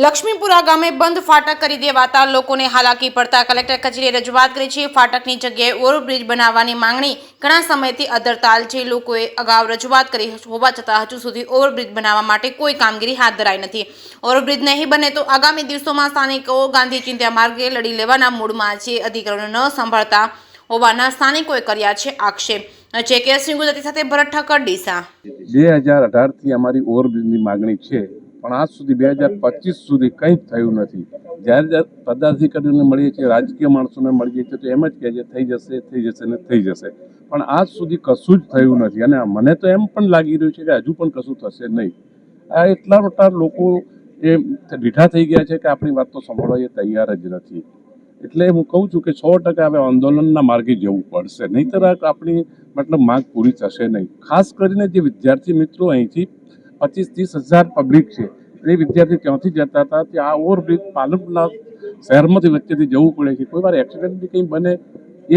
લક્ષ્મીપુરા ગામે બંધ ફાટક કરી દેવાતા લોકોને હાલાકી પડતા કલેક્ટર કચેરીએ રજૂઆત કરી છે। ફાટકની જગ્યાએ ઓવરબ્રિજ બનાવવાની માંગણી ઘણા સમયથી અધરતાલ છે। લોકોએ અગાઉ રજૂઆત કરી હોવા છતાં હજુ સુધી ઓવરબ્રિજ બનાવવા માટે કોઈ કામગીરી હાથ ધરાઈ નથી। ઓવરબ્રિજ નહીં બને તો આગામી દિવસોમાં સ્થાનિકો ગાંધી ચિંધ્યા માર્ગે લડી લેવાના મૂડમાં છે। અધિકારીઓ ન સંભાળતા હોવાના સ્થાનિકોએ કર્યા છે આક્ષેપ। સિંહ ગુજરાતી સાથે ભરત ઠક્કર ડીસા। 2018 થી અમારી ઓવરબ્રિજની માંગણી છે, પણ આજ સુધી 2025 સુધી કંઈ થયું નથી। જ્યારે પદાધિકારીઓને મળીએ છીએ, રાજકીય માણસોને મળીએ છીએ તો એમ જ કહે છે થઈ જશે ને થઈ જશે, પણ આજ સુધી કશું જ થયું નથી। અને મને તો એમ પણ લાગી રહ્યું છે કે હજુ પણ કશું થશે નહીં। આ એટલા મોટા લોકો એ દીઠા થઈ ગયા છે કે આપણી વાત તો સાંભળવા એ તૈયાર જ નથી। એટલે હું કહું છું કે 100% હવે આંદોલનના માર્ગે જવું પડશે, નહીંતર આપણી માંગ પૂરી થશે નહીં। ખાસ કરીને જે વિદ્યાર્થી મિત્રો અહીંથી 25-30 હજાર પબ્લિક છે, એ વિદ્યાર્થી ત્યાંથી જતા હતા કે આ ઓવરબ્રિજ પાલનપુરના શહેરમાંથી વચ્ચેથી જવું પડે છે। કોઈ વાર એક્સિડન્ટની કંઈ બને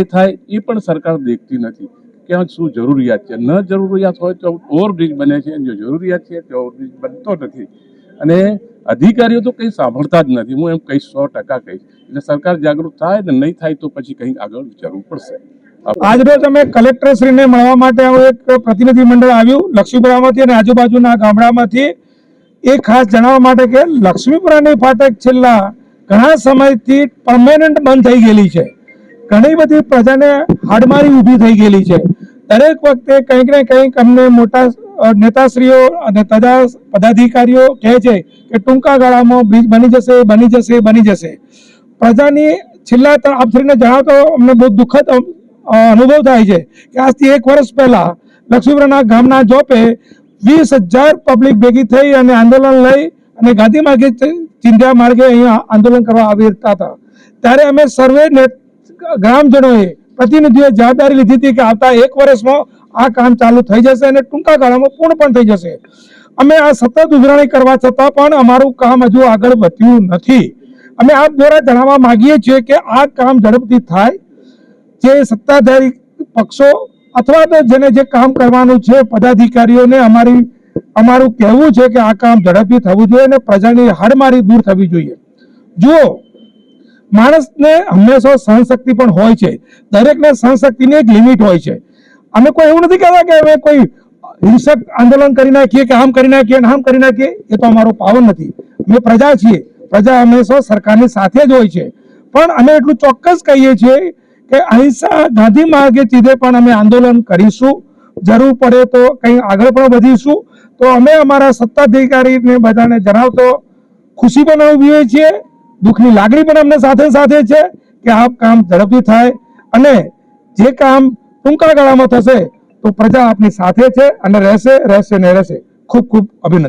એ થાય એ પણ સરકાર દેખતી નથી કે શું જરૂરિયાત છે। ન જરૂરિયાત હોય તો ઓવરબ્રિજ બને છે, જો જરૂરિયાત છે તો ઓવરબ્રિજ બનતો નથી। અને અધિકારીઓ તો કંઈ સાંભળતા જ નથી। હું એમ કહીશ 100% કહીશ, એટલે સરકાર જાગૃત થાય ને નહીં થાય તો પછી કંઈક આગળ વિચારવું પડશે। આજરોજ અમે કલેક્ટરશ્રીને મળવા માટે એક પ્રતિનિધિ મંડળ આવ્યું લક્ષ્મીપુરામાંથી અને આજુબાજુના ગામડામાંથી। એ ખાસ જણાવવા માટે કે લક્ષ્મીપુરાની ફાટક છેલ્લા ઘણા સમયથી પરમેનન્ટ બંધ થઈ ગયેલી છે। ઘણી બધી પ્રજાને હાડમારી ઊભી થઈ ગયેલી છે। દરેક વખતે કંઈક ને કંઈક અમને મોટા નેતાશ્રીઓ અને પદાધિકારીઓ કહે છે કે ટૂંકા ગાળામાં બ્રિજ બની જશે। પ્રજાની છેલ્લા આપશ્રીને જણાવતો અમને બહુ દુઃખદ અનુભવ થાય છે કે આજથી 1 વર્ષ પહેલા લક્ષ્મીપુરાના ગામના જોપે 20,000 પબ્લિક ભેગી થઈ અને આંદોલન લઈ અને ગાંધી માર્ગે ચિંધ્યા માર્ગે અહીંયા આંદોલન કરવા આવી હતા। ત્યારે અમે સર્વે ગ્રામજનોએ પ્રતિનિધિઓએ જવાબદારી લીધી હતી કે આવતા 1 વર્ષમાં આ કામ ચાલુ થઈ જશે અને ટૂંકા ગાળામાં પૂર્ણ પણ થઈ જશે। અમે આ સતત ઉઘરાણી કરવા છતાં પણ અમારું કામ હજુ આગળ વધ્યું નથી। અમે આપ દ્વારા જણાવવા માંગીએ છીએ કે આ કામ ઝડપથી થાય। જે સત્તાધારી પક્ષો અથવા તો જેને જે કામ કરવાનું છે પદાધિકારીઓને અમારું કહેવું છે કે આ કામ ઝડપથી થવું જોઈએ અને પ્રજાની હાડમારી દૂર થવી જોઈએ। જુઓ, માણસને હંમેશા સહનશક્તિ પણ હોય છે, દરેકને સહનશક્તિની એક લિમિટ હોય છે। અમે કોઈ એવું નથી કહેતા કે અમે કોઈ હિંસક આંદોલન કરી નાખીએ કે આમ કરી નાખીએ ને આમ કરી નાખીએ, એ તો અમારો પાવર નથી। અમે પ્રજા છીએ, પ્રજા હંમેશા સરકારની સાથે જ હોય છે। પણ અમે એટલું ચોક્કસ કહીએ છીએ કે અહિંસા ગાંધી માર્ગે ચીધે પણ અમે આંદોલન કરીશું। જરૂર પડે તો કંઈ આગળ પણ વધીશું। તો અમે અમારા સત્તાધિકારીને બધાને જણાવતો ખુશી પણ અનુભવીએ છીએ, દુઃખની લાગણી પણ અમને સાથે સાથે છે કે આ કામ ઝડપથી થાય અને જે કામ ટૂંકા ગાળામાં થશે તો પ્રજા આપની સાથે છે અને રહેશે ને રહેશે। ખૂબ ખૂબ અભિનંદન।